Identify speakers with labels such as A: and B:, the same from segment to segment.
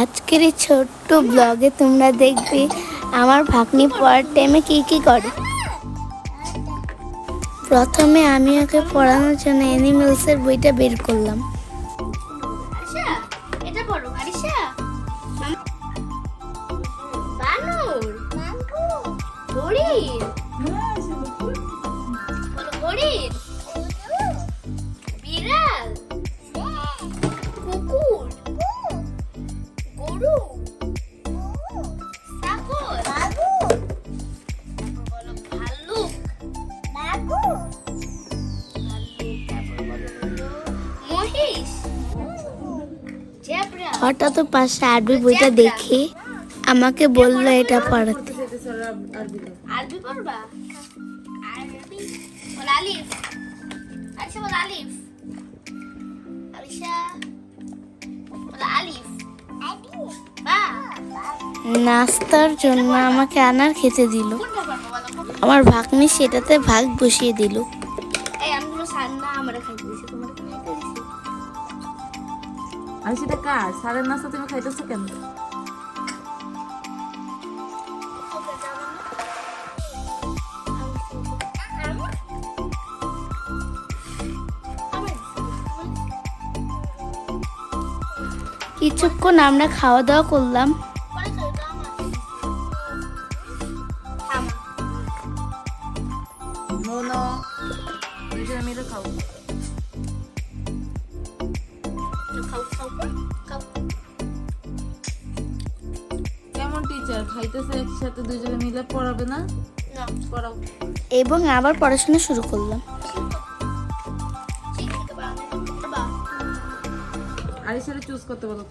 A: আজকের এই ছোট্ট ব্লগে তোমরা দেখবে আমার ভাগ্নি পড়ার টাইমে কি করে। প্রথমে আমি ওকে পড়ানোর জন্য অ্যানিমেলসের বইটা বের করলাম।
B: এটা পড়ো আরিশা। বানর, হরিণ, বলো হরিণ, বিড়াল, কুকুর, গরু, ছাগল, বলো ভাল্লুক, মহিষ, জেব্রা।
A: হঠাৎ পাশে আরবি বইটা দেখে আমাকে বললো এটা পড়াতে।
B: আরবি পড়বা? আরবি বল আলিফ। আরিশা বল আলিফ। আরিশা বল আলিফ। বা
A: নাস্তার জন্য আমাকে আনার খেতে দিল।
B: কোনটা পড়বা বলো?
A: আমার ভাগ্নি সেটাতে ভাগ বসিয়ে দিল।
B: এই আমগুলো সান্না আমরা খাইতে দিছি, তোমরা তো খাইতে দিছি।
C: আর সেটা কার সারের নাস্তা তুমি খাইতেছো কেন?
A: কিছুক্ষণ আমরা খাওয়া দাওয়া করলাম।
C: মোনো দুজনে মিলে খাও। কেমন টিচার খাইতেছে একসাথে দুজনে মিলে পড়াবে না? পড়াও।
A: এবং আবার পড়াশোনা শুরু করলাম।
C: আরিশারে চুজ করতে বলো।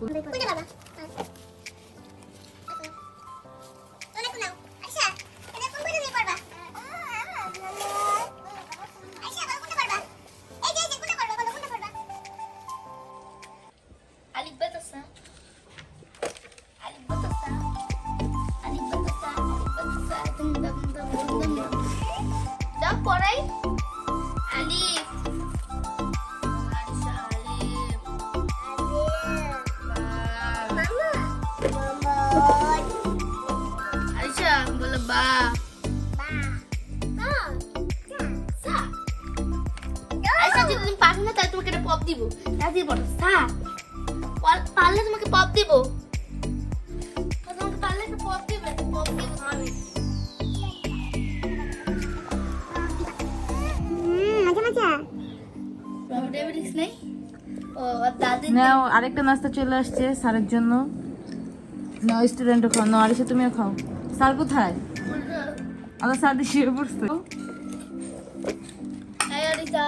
B: পড়াই আলিফ আরিশা বলো বা আরিশা যদি তুমি পারো না তাহলে তোমাকে একটা পপ দিব। তাড়াতাড়ি পড়ো সা পারলে তোমাকে পপ দিব। তোমাকে পারলে একটা পপ দিবে, পপ দিব আমি।
C: নাও আরেকটা নাস্তা চলে আসছে স্যারের জন্য। নাও স্টুডেন্টও খাও। নাও আরিশা তুমিও খাও। স্যার কোথায়? আল্লাহ স্যার দিয়ে শুয়ে পড়ছে।
B: এই আরিশা